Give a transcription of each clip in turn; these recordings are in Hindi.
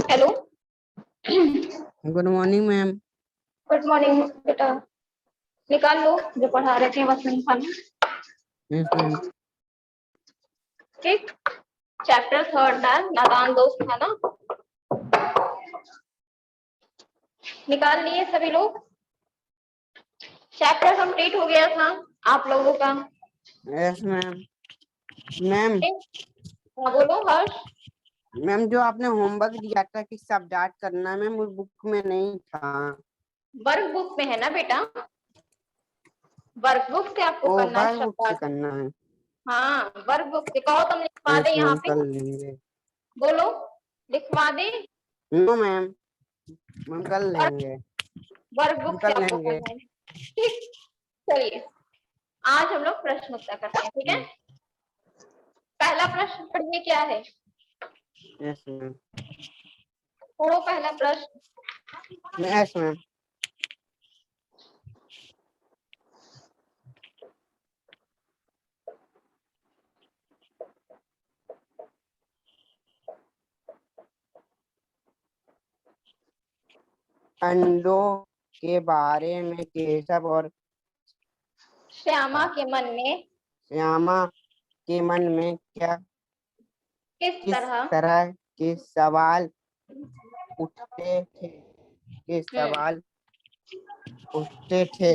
Hello, good morning ma'am. Good morning बेटा। निकाल लो जो पढ़ा रहे थे बस निकालो। Yes ma'am. ठीक, चैप्टर 3 था नादान दोस्त था ना, निकाल लिए सभी लोग। चैप्टर कंप्लीट हो गया था आप लोगों का। Yes ma'am. मैम हाँ बोलो हर्ष। मैम जो आपने होमवर्क दिया था कि सब्ट्रैक्ट करना है, मैम उस बुक में नहीं था। वर्क बुक में है ना बेटा, वर्क बुक से आपको ओ करना है वर्क बुक से सब्ट्रैक्ट। करना है। हाँ वर्क बुक से कहो तुम लिखवा दे यस यहाँ मैम पे, कर लेंगे। बोलो लिखवा दे। नो मैम, मैम कर लेंगे। वर्क बुक से कर आपको लेंगे। करना है। ठीक, चलिए आज हम लोग प्रश्न उत्तर करते हैं। ठीक है, पहला प्रश्न पढ़िए क्या है। Yes ma'am. पढ़ो पहला प्रश्न। Yes ma'am. अंडों के बारे में केशव और श्यामा के मन में श्यामा के मन में किस किस तरह तरह के सवाल उठते थे हम्म उठते थे।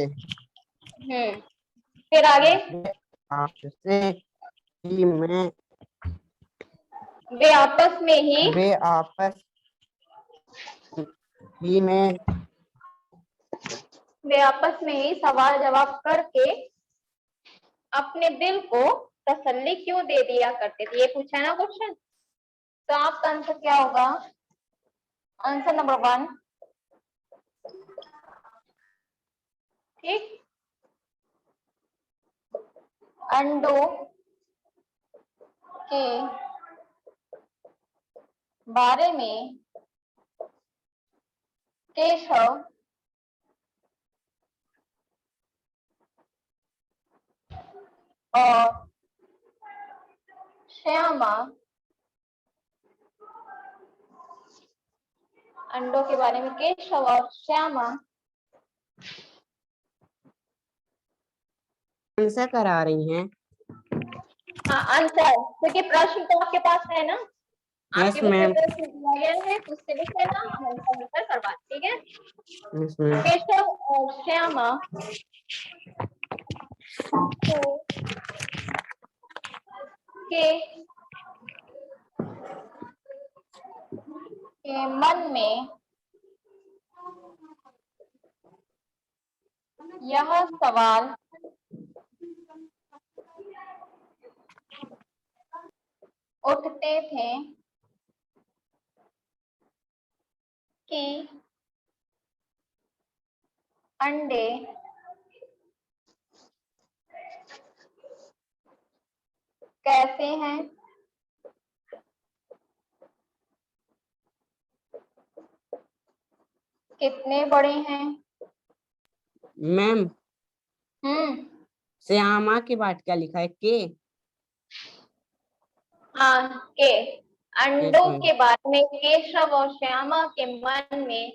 फिर आगे। वे आपसे ही में वे आपस में ही वे आपस ही में वे आपस में ही सवाल जवाब करके अपने दिल को तसल्ली क्यों दे दिया करते थे। ये पूछा है ना क्वेश्चन, तो आपका आंसर क्या होगा। Answer number 1। ठीक, अंडों के बारे में केशव और श्यामा अंडों के बारे में केशव और श्यामा आंसर करा रही हैं। हाँ आंसर, क्योंकि प्रश्न तो आपके पास है ना, आपके यस बुक में मैम। प्रश्न दिया गया है, उससे लिख लेना, हम आंसर करवा दें। ठीक है, यस मैम। केशव और श्यामा को के मन में यह सवाल उठते थे कि अंडे कैसे हैं, कितने बड़े हैं। मैम श्यामा के बाद क्या लिखा है के? हाँ के अंडों के बारे में केशव और श्यामा के मन में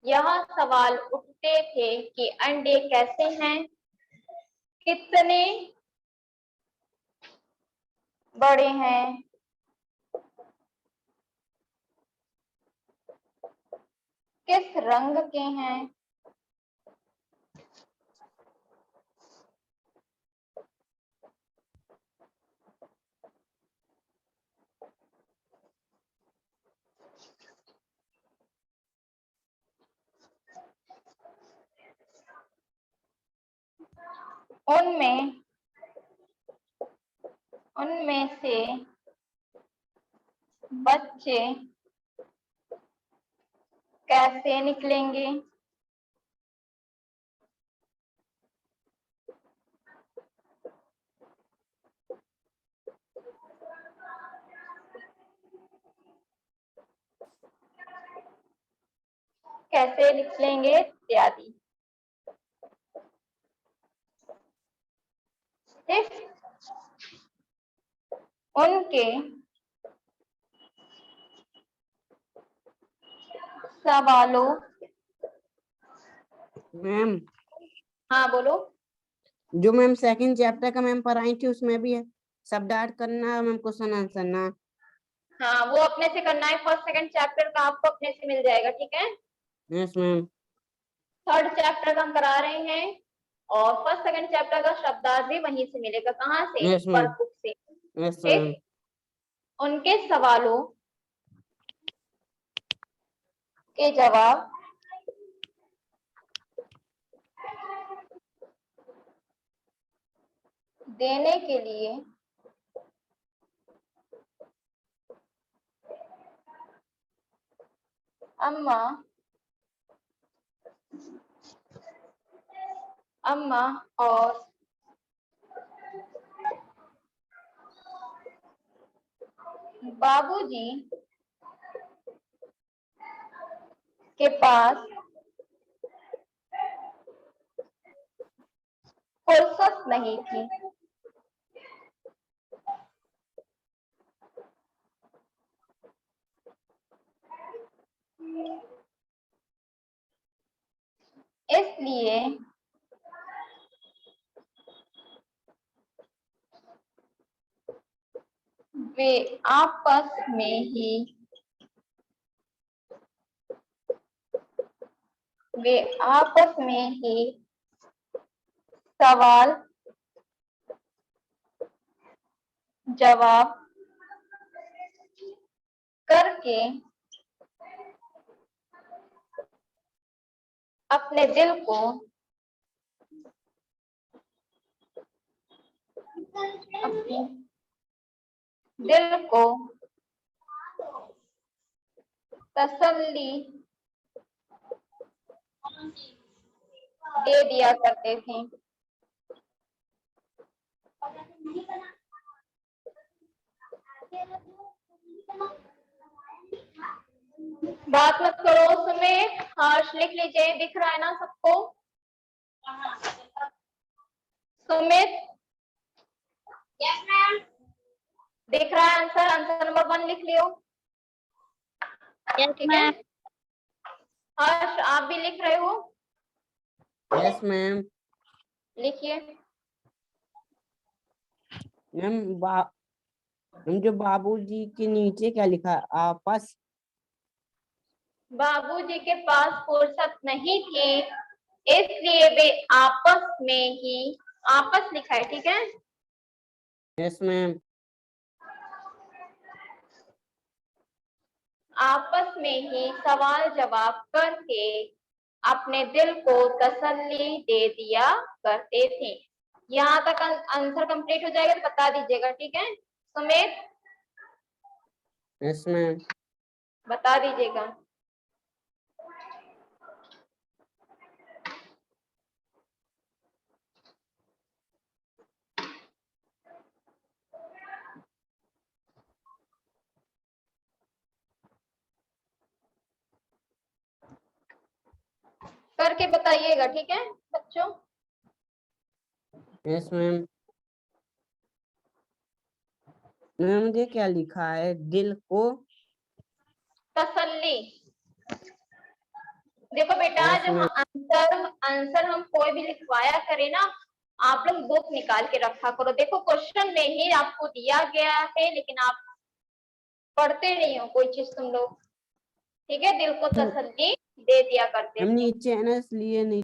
यह सवाल उठते थे कि अंडे कैसे हैं, कितने बड़े हैं, किस रंग के हैं। उनमें से बच्चे कैसे निकलेंगे। कैसे निकलेंगे इत्यादि। ठीक, उनके सवालों, मैम हाँ बोलो। जो मैम सेकंड चैप्टर का मैम पढ़ाई थी उसमें भी है सब डाट करना मैम, क्वेश्चन आंसर ना। हाँ वो अपने से करना है, फर्स्ट सेकंड चैप्टर का आपको अपने से मिल जाएगा, ठीक है। Yes ma'am. थर्ड चैप्टर का हम करा रहे हैं, और फर्स्ट सेकंड चैप्टर का शब्दार्थ भी वहीं से मिलेगा, कहाँ से, यस मैम। वर्कबुक से। Yes ma'am. ठीक, उनके सवालों के जवाब देने के लिए अम्मा और बाबूजी के पास फुर्सत नहीं थी। इसलिए वे आपस में ही सवाल जवाब करके अपने दिल को तसल्ली दे दिया करते थे। बात मत करो सुमित, हर्ष लिख लीजिए, दिख रहा है ना सबको। सुमित, यस मैम, दिख रहा है आंसर, आंसर नंबर 1 लिख लियो। ठीक है, हर्ष आप भी लिख रहे हो? Yes ma'am. लिखिए। मैम जो बाबूजी के नीचे क्या लिखा है, आपस? बाबूजी के पास फुर्सत नहीं थी, इसलिए वे आपस में ही, आपस लिखा है, ठीक है। Yes ma'am. आपस में ही सवाल जवाब करके अपने दिल को तसल्ली दे दिया करते थे। यहाँ तक आंसर कंप्लीट हो जाएगा तो बता दीजिएगा, ठीक है। Sumit, yes ma'am. बता दीजिएगा। करके बताइएगा, ठीक है बच्चों। Yes ma'am. मुझे क्या लिखा है, दिल को तसल्ली। देखो बेटा, यस जब मैम। आंसर हम कोई भी लिखवाया करे ना, आप लोग बुक निकाल के रखा करो। देखो क्वेश्चन में ही आपको दिया गया है, लेकिन आप पढ़ते नहीं हो कोई चीज तुम लोग, ठीक है। दिल को तसल्ली दे दिया करते हम थे। नीचे है ना इसलिए नहीं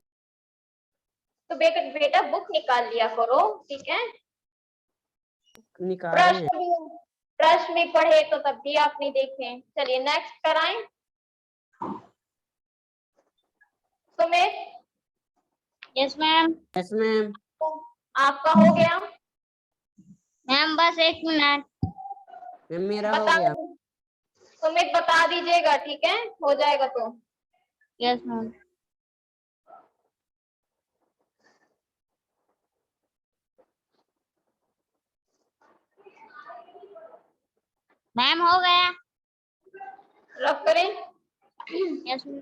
तो बेटा बुक निकाल लिया करो, ठीक है। निकाल रहे हैं। प्रश्न भी पढ़े तो तब भी आप नहीं देखे। चलिए नेक्स्ट कराएं। Sumit, yes ma'am. Yes ma'am. आपका हो गया? मैम बस 1 मिनट। मैम मेरा हो बता, गया। सुमित बता दीजिएगा, ठीक है, हो जाएगा तो। Yes ma'am. मैम हो गया। रफ करें। Yes ma'am.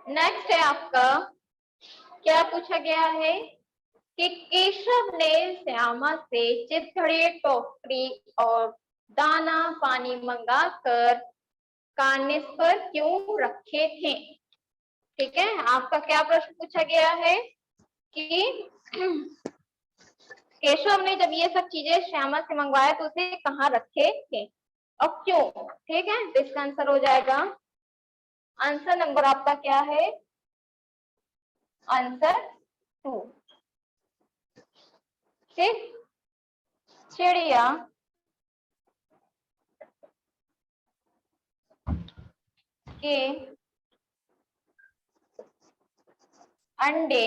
नेक्स्ट है आपका, क्या पूछा गया है कि केशव ने श्यामा से चिथड़े, टोकरी और दाना पानी मंगाकर कार्निस पर क्यों रखे थे। ठीक है, आपका क्या प्रश्न पूछा गया है कि केशव ने जब ये सब चीजें श्यामा से मंगवाया तो उसे कहाँ रखे थे और क्यों। ठीक है, तो इसका आंसर हो जाएगा, आंसर नंबर आपका क्या है, आंसर 2। ठीक, चिड़िया के अंडे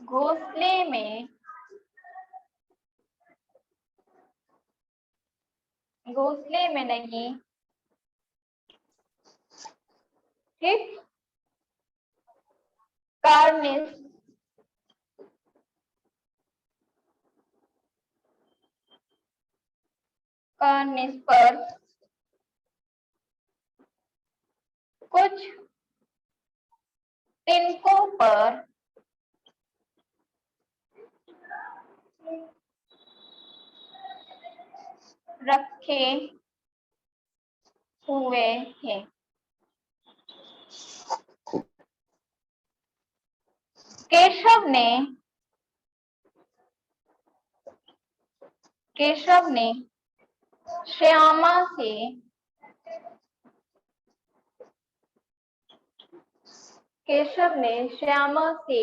घोंसले में नहीं। ठीक, कार्निस पर कुछ तिनकों पर रखे हुए थे। केशव ने श्यामा से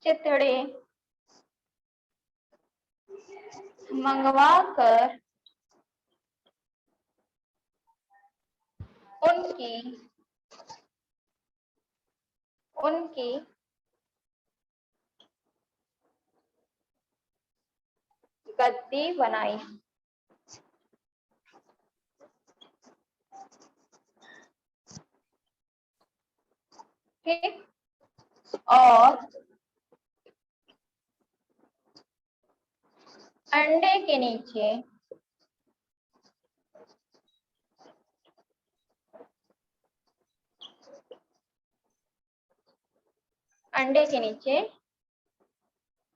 चिथड़े मंगवा कर उनकी गद्दी बनाई। ठीक, और अंडे के नीचे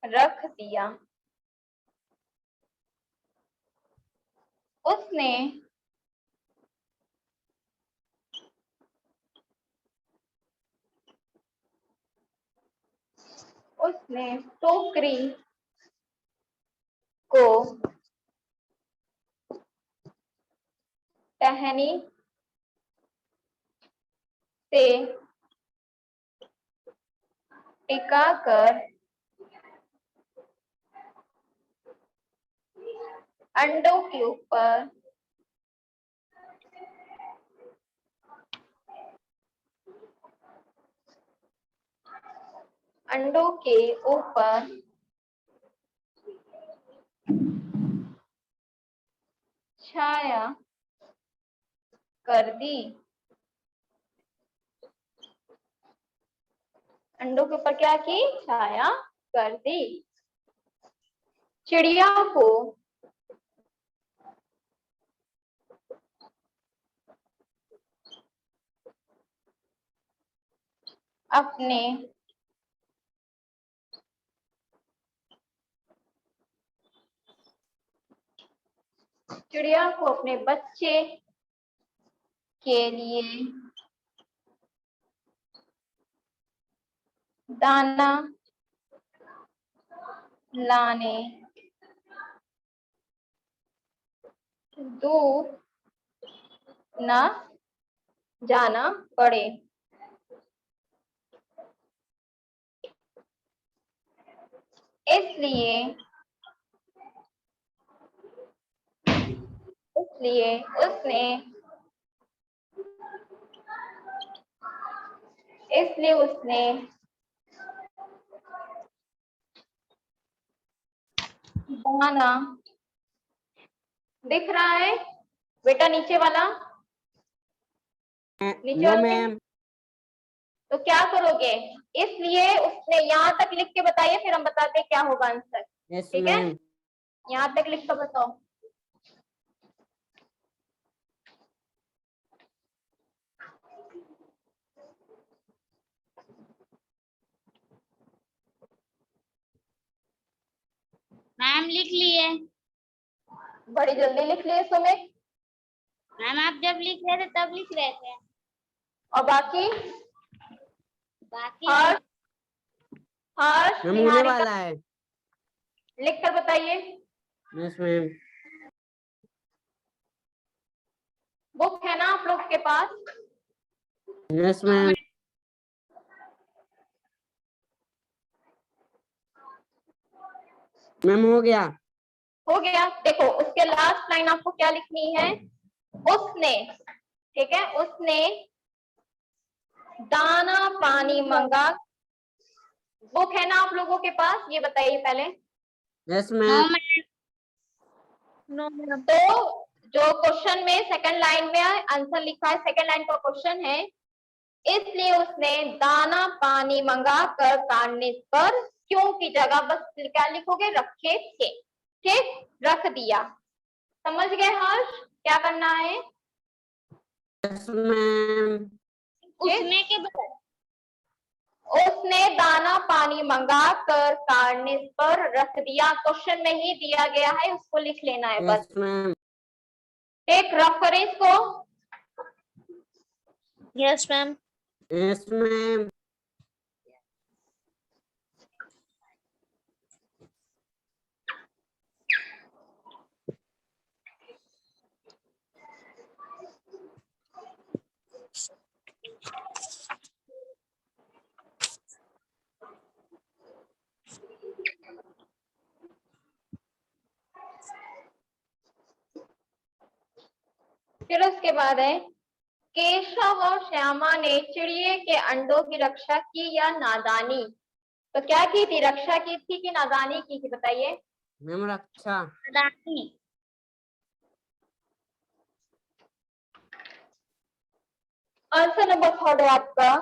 रख दिया। उसने टोकरी को टहनी से टिकाकर अंडों के ऊपर छाया कर दी। अंडों के ऊपर क्या की, छाया कर दी। चिड़िया को अपने बच्चे के लिए दाना लाने दूर न जाना पड़े। इसलिए उसने दाना, दिख रहा है बेटा नीचे वाला, नीचे नो वाला मैम। तो क्या करोगे, इसलिए उसने यहाँ तक लिख के बताइए, फिर हम बताते हैं क्या होगा आंसर। यस ठीक है, मैम। यहाँ तक लिख कर बताओ। मैम लिख लिए। बड़ी जल्दी लिख लिए सुमित। मैम आप जब लिख रहे थे तब लिख रहे थे। और बाकी बाकी हर्ष, हर्ष मैम होने निहारिका वाला है। लिख कर बताइए। Yes ma'am. बुक है ना आप लोग के पास? Yes ma'am. मैम हो गया। हो गया। देखो उसके लास्ट लाइन आपको क्या लिखनी है? उसने, ठीक है, उसने दाना पानी मंगा। बुक है ना आप लोगों के पास? ये बताइए पहले। Yes no ma'am. Ma'am. No ma'am. तो जो क्वेश्चन में सेकंड लाइन में आंसर लिखा है, सेकंड लाइन का क्वेश्चन है, इसलिए उसने दाना पानी मंगा कर काटने पर क्यों की जगह बस क्या लिखोगे? रखे थे। ठीक, रख दिया। समझ गए हर्ष क्या करना है? Yes ma'am. उसने के बाद उसने दाना पानी मंगा कर काटने पर रख दिया। क्वेश्चन में ही दिया गया है, उसको लिख लेना है बस। Yes ma'am. ठीक, रफ करें इसको। Yes ma'am. Yes ma'am. फिर उसके बाद है, केशव और श्यामा ने चिड़िए के अंडों की रक्षा की या नादानी? तो क्या की थी? रक्षा की थी कि नादानी की थी? बताइए। मैम रक्षा। दानी। आंसर नंबर थर्ड है आपका।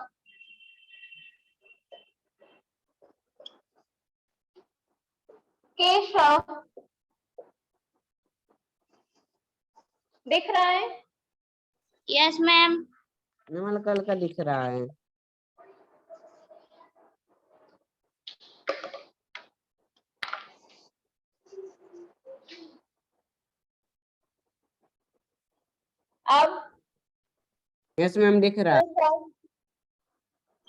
केशव, दिख रहा है? Yes ma'am. मैम हल्का हल्का दिख रहा है। अब यस मैम दिख रहा है।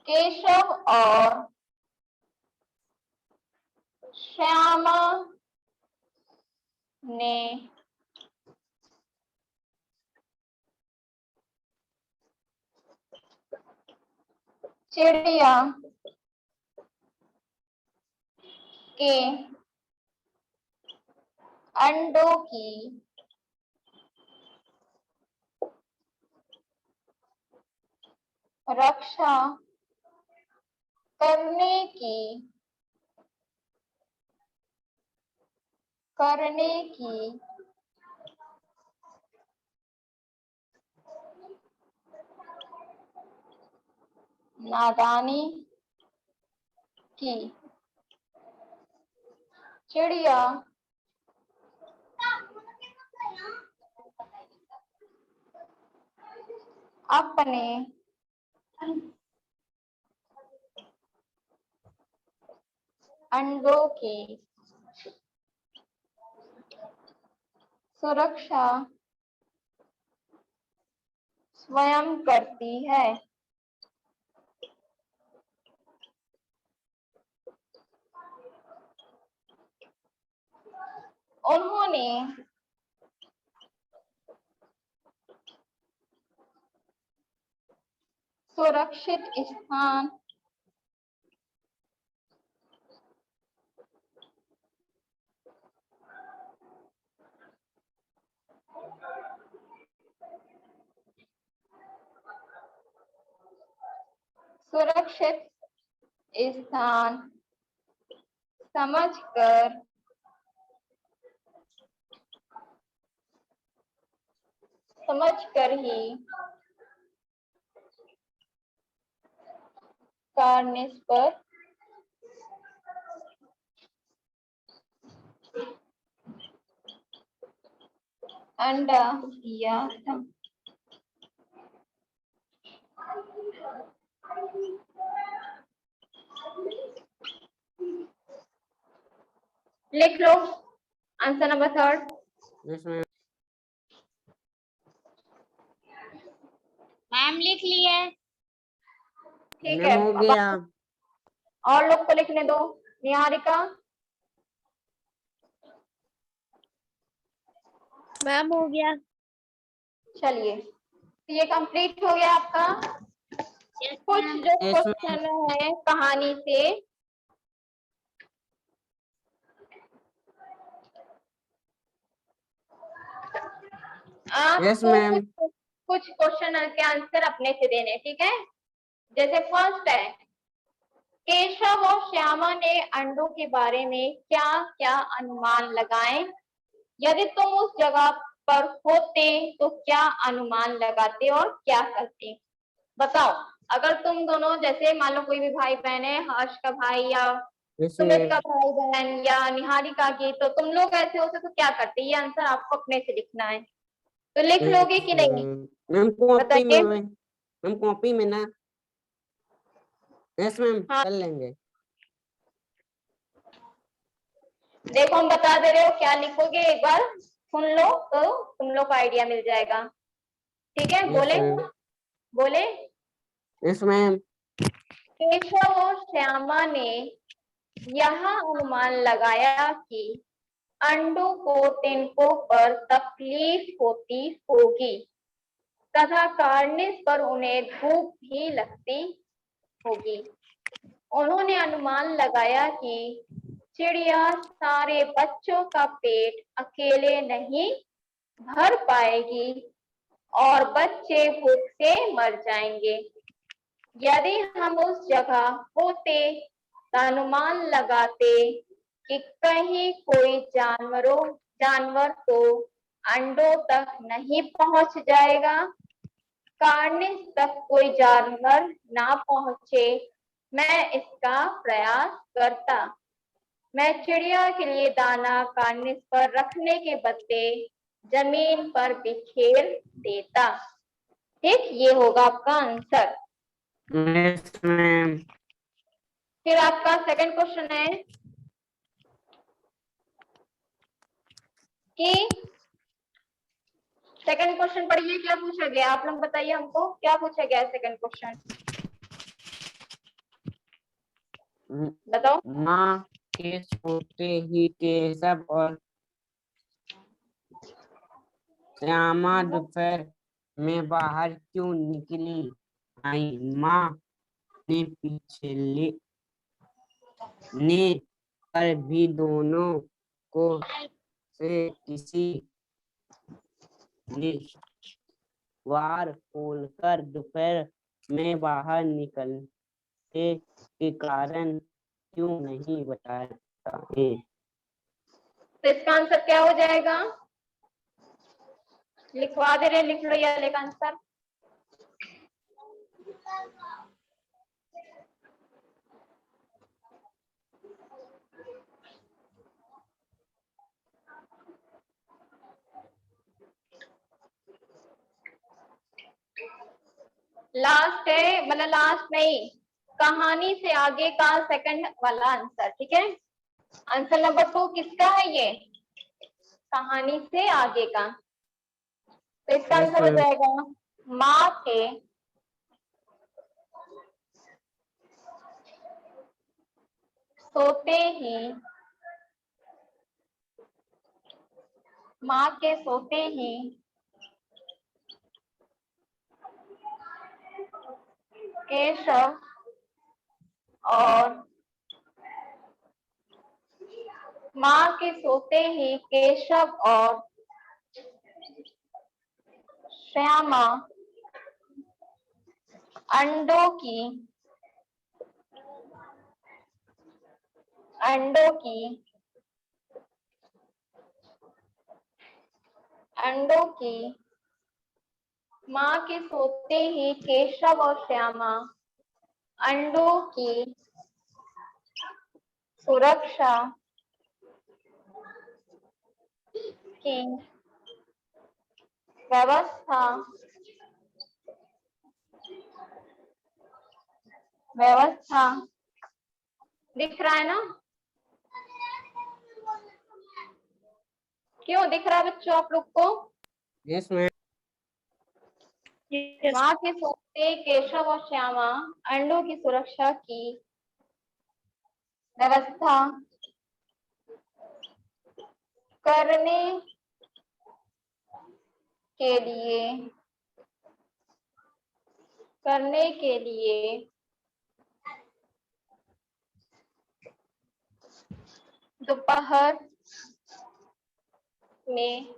केशव और श्यामा ने चिड़िया के अंडों की रक्षा करने की नादानी की। चिड़िया अपने अंडों की सुरक्षा स्वयं करती है। उन्होंने सुरक्षित स्थान सुरक्षित स्थान समझकर ही काटने पर अंडा दिया था। लिख लो। Answer number 3। Yes ma'am. Ma'am लिख लिए। ठीक मैम है, हो अब गया। और लोग को लिखने दो। निहारिका। मैम हो गया। चलिए, तो ये कंप्लीट हो गया आपका। यस कुछ मैम। जो यस मैम। क्वेश्चन है कहानी से, यस आपको मैम। कुछ क्वेश्चन के आंसर अपने से देने, ठीक है। जैसे फर्स्ट है, केशव और श्यामा ने अंडों के बारे में क्या क्या अनुमान लगाए। यदि तुम उस जगह पर होते तो क्या अनुमान लगाते और क्या करते। बताओ, अगर तुम दोनों, जैसे मान लो कोई भी भाई बहन है, हर्ष का भाई या यस सुमित मैम। का भाई बहन या निहारिका की, तो तुम लोग ऐसे होते तो क्या करते। ये आंसर आपको अपने से लिखना है, तो लिख लोगे कि नहीं मैम कॉपी में, बताइए। मैम कॉपी में ना। यस मैम हाँ, कर लेंगे। देखो हम बता दे रहे हो क्या लिखोगे, एक बार सुन लो तो तुम लोग को आइडिया मिल जाएगा। ठीक है, यस बोले मैम। बोले। Yes ma'am. केशव और श्यामा ने यह अनुमान लगाया कि अंडों को तिनकों पर तकलीफ होती होगी तथा कार्निस पर उन्हें धूप भी लगती होगी। उन्होंने अनुमान लगाया कि चिड़िया सारे बच्चों का पेट अकेले नहीं भर पाएगी और बच्चे भूख से मर जाएंगे। यदि हम उस जगह होते तो अनुमान लगाते कि कहीं कोई जानवर तो अंडों तक नहीं पहुंच जाएगा, कार्निस तक कोई जानवर ना पहुंचे। मैं इसका प्रयास करता। मैं चिड़िया के लिए दाना कार्निस पर रखने के बदले जमीन पर बिखेर देता। ठीक, ये होगा आपका आंसर। Yes ma'am. फिर आपका सेकंड क्वेश्चन है कि सेकंड क्वेश्चन पढ़िए, क्या पूछा गया आप लोग बताइए हमको, क्या पूछा गया है सेकंड क्वेश्चन, बताओ। माँ के सोते ही केशव और श्यामा दोपहर में बाहर क्यों निकली आई। माँ ने पिछले ने पर भी दोनों को से किसी ने द्वार खोलकर दोपहर में बाहर निकलते के कारण क्यों नहीं बताता है। तो इसका आंसर क्या हो जाएगा, लिखवा दे रहे, लिख लो ये वाले का आंसर। लास्ट है, मतलब लास्ट नहीं, कहानी से आगे का सेकंड वाला आंसर, ठीक है। आंसर नंबर 2 किसका है ये, कहानी से आगे का। तो इसका यस आंसर हो मैम। जाएगा, माँ के सोते ही, माँ के सोते ही केशव और माँ के सोते ही केशव और श्यामा अंडों की अंडों की अंडों की माँ के सोते ही केशव और श्यामा अंडों की सुरक्षा की व्यवस्था व्यवस्था दिख रहा है ना। क्यों दिख रहा है बच्चों आप लोग को? Yes ma'am. माँ के सोते केशव और श्यामा अंडों की सुरक्षा की व्यवस्था करने के लिए दोपहर में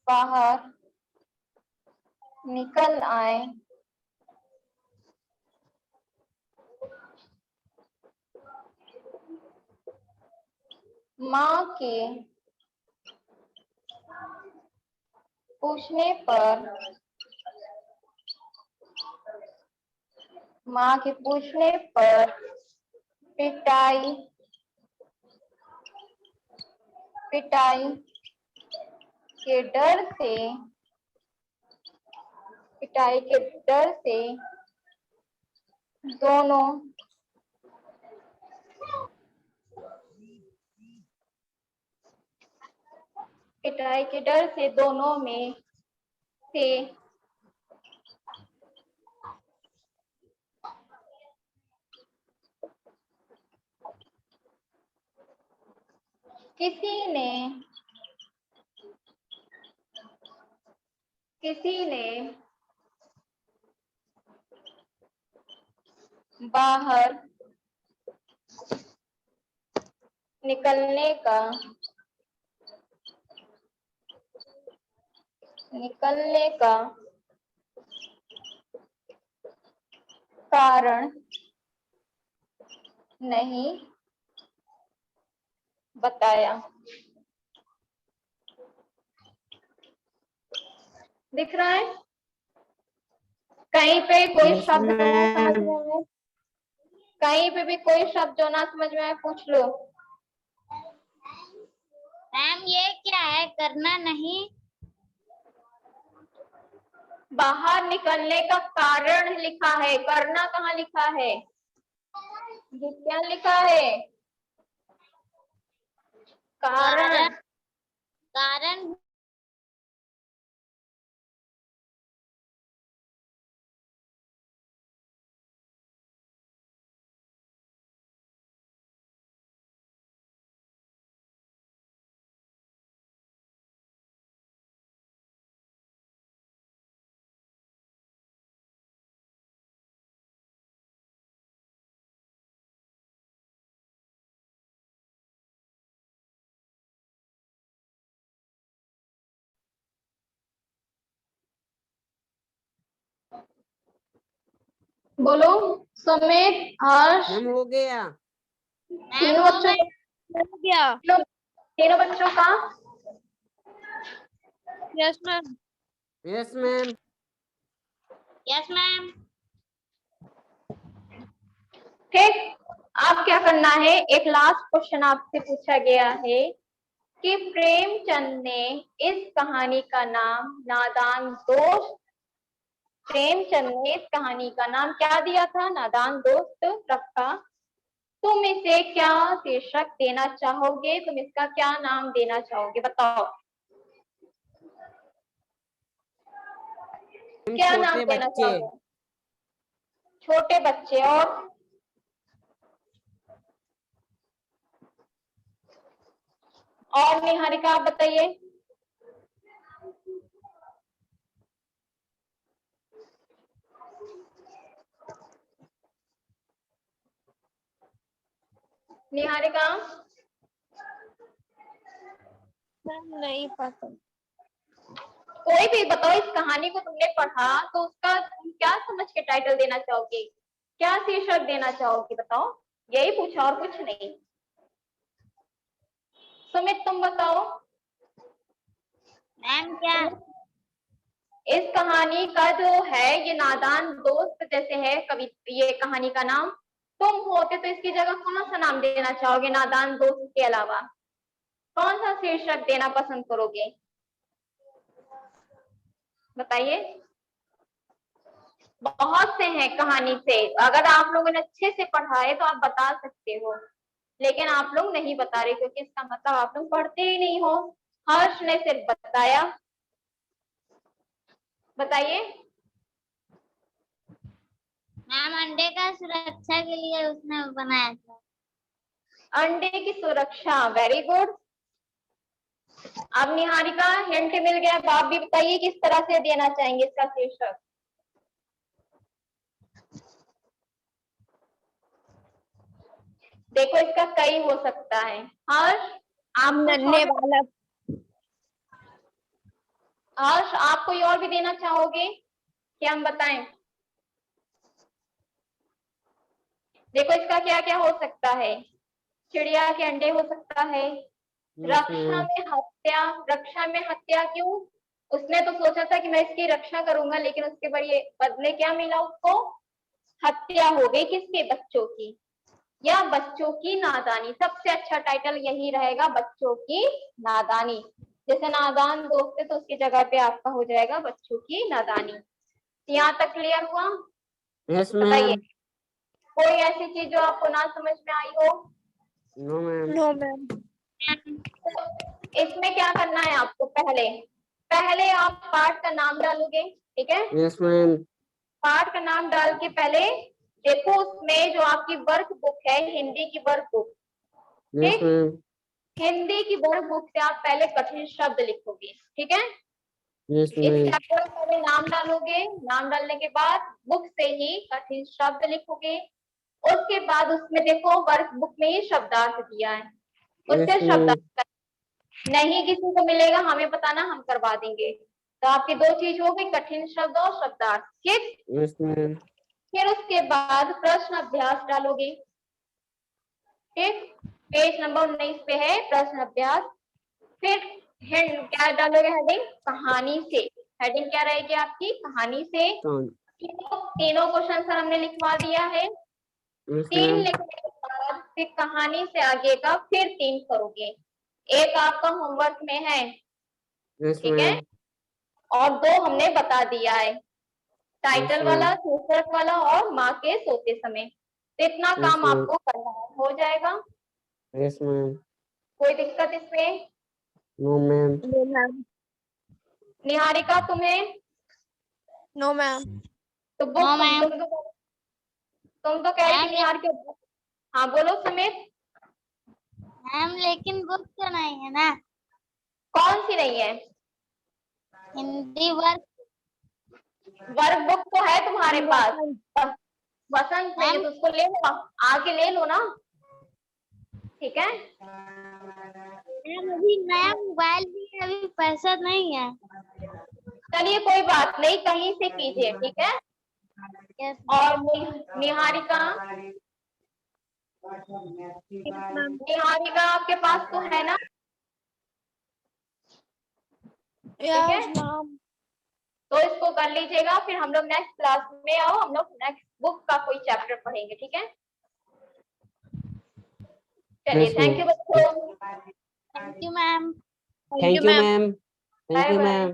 बाहर निकल आए। माँ के पूछने पर पिटाई के डर से दोनों में से किसी ने बाहर निकलने का कारण नहीं बताया। दिख रहा है? कहीं पे कोई यस शब्द जो ना समझ मैम। में आए, कहीं पे भी कोई शब्द जो ना समझ में आए पूछ लो। मैम ये क्या है, करना नहीं? बाहर निकलने का कारण लिखा है, करना कहाँ लिखा है? ये क्या लिखा है? कारण। कारण बोलो समेत हर्ष। मैम हो गया। तीनों बच्चों हो गया। तीनों बच्चों का yes ma'am. Yes ma'am. Yes ma'am. ठीक। अब क्या करना है, एक लास्ट क्वेश्चन आपसे पूछा गया है कि प्रेमचंद ने इस कहानी का नाम नादान दोस्त, प्रेमचंद ने इस कहानी का नाम क्या दिया था? नादान दोस्त रखा। तुम इसे क्या शीर्षक देना चाहोगे? तुम इसका क्या नाम देना चाहोगे? बताओ क्या नाम छोटे देना बच्चे। चाहोगे? छोटे बच्चे। और निहारिका आप बताइए। निहारिका नहीं पता। कोई भी बताओ, इस कहानी को तुमने पढ़ा तो उसका तुम क्या समझ के टाइटल देना चाहोगे, क्या शीर्षक देना चाहोगे? बताओ, यही पूछा और कुछ नहीं। सुमित तुम बताओ। मैम क्या? इस कहानी का जो है ये नादान दोस्त जैसे है कवि, ये कहानी का नाम, तुम होते तो इसकी जगह कौन सा नाम देना चाहोगे? नादान दोस्त के अलावा कौन सा शीर्षक देना पसंद करोगे? बताइए। बहुत से हैं कहानी से, अगर आप लोगों ने अच्छे से पढ़ा है तो आप बता सकते हो। लेकिन आप लोग नहीं बता रहे क्योंकि इसका मतलब आप लोग पढ़ते ही नहीं हो। हर्ष ने सिर्फ बताया। बताइए। मैम अंडे का सुरक्षा के लिए उसने बनाया था। अंडे की सुरक्षा, वेरी गुड। अब निहारिका हिंट मिल गया, अब आप भी बताइए किस तरह से देना चाहेंगे इसका शीर्षक। देखो इसका कई हो सकता है। हर्ष आप नन्हे वाला। हर्ष आप कोई और भी देना चाहोगे कि हम बताएं? देखो इसका क्या क्या हो सकता है। चिड़िया के अंडे हो सकता है। रक्षा में हत्या, रक्षा में हत्या क्यों? उसने तो सोचा था कि मैं इसकी रक्षा करूंगा, लेकिन उसके बदले क्या मिला उसको? हत्या हो गई। किसके? बच्चों की, या बच्चों की नादानी। सबसे अच्छा टाइटल यही रहेगा, बच्चों की नादानी। जैसे नादान दोस्त है तो उसकी जगह पे आपका हो जाएगा बच्चों की नादानी। यहाँ तक क्लियर हुआ? यस बताइए मैम। कोई ऐसी चीज जो आपको ना समझ में आई हो। No ma'am. No ma'am. तो इसमें क्या करना है आपको? पहले आप पाठ का नाम डालोगे, ठीक है? Yes ma'am. पाठ का नाम डाल के पहले देखो उसमें जो आपकी वर्क बुक है, हिंदी की वर्क बुक, यस ठीक? मैम। हिंदी की वर्क बुक से आप पहले कठिन शब्द लिखोगे, ठीक है? यस इस मैम। चैप्टर में पहले नाम डालोगे, नाम डालने के बाद बुक से ही कठिन शब्द लिखोगे। उसके बाद उसमें देखो वर्क बुक में ही शब्दार्थ दिया है, उससे यस मैम। शब्दार्थ नहीं किसी को मिलेगा, हमें बताना, हम करवा देंगे। तो आपकी दो चीज हो गई, कठिन शब्द और शब्दार्थ, ठीक? Yes ma'am. फिर उसके बाद प्रश्न अभ्यास डालोगे, ठीक? पेज नंबर 19 पे है प्रश्न अभ्यास। फिर क्या डालोगे? हेडिंग कहानी से। हेडिंग क्या रहेगी आपकी? कहानी से। तीनों क्वेश्चन सर हमने लिखवा दिया है। Yes 3 ma'am. लिखने के बाद फिर कहानी से आगे का फिर 3 करोगे। एक आपका होमवर्क में है, यस ठीक है? मैम। और 2 हमने बता दिया है, टाइटल Yes, वाला, ma'am. शीर्षक वाला और माँ के सोते समय। तो इतना Yes, काम ma'am. आपको करना है, हो जाएगा। Yes, ma'am. कोई दिक्कत इसमें? No, ma'am. No ma'am. Niharika तुम्हें? No ma'am. तो नो बुक मैम। तुम तो कह रही थी निहार के। हाँ बोलो समीर। मैम लेकिन बुक तो नहीं है ना, कौन सी नहीं है? हिंदी वर्क। वर्क बुक तो है तुम्हारे पास। वसंत। वसंत नहीं है तो उसको ले लो, आके ले लो ना, ठीक है? मैम अभी नया मोबाइल भी है, अभी पैसा नहीं है। चलिए कोई बात नहीं, कहीं से कीजिए, ठीक है? यस और निहारिका, मैम। निहारिका आपके पास तो है ना, ठीक है? Yes ma'am. तो इसको कर लीजिएगा, फिर हम लोग नेक्स्ट क्लास में आओ, हम लोग नेक्स्ट बुक का कोई चैप्टर पढ़ेंगे, ठीक है? चलिए Yes, थैंक यू ma'am. बच्चों। Thank you ma'am. Thank Thank you you, ma'am. ma'am. Thank bye you, bye. ma'am.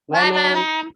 Bye, bye ma'am. Ma'am. Ma'am.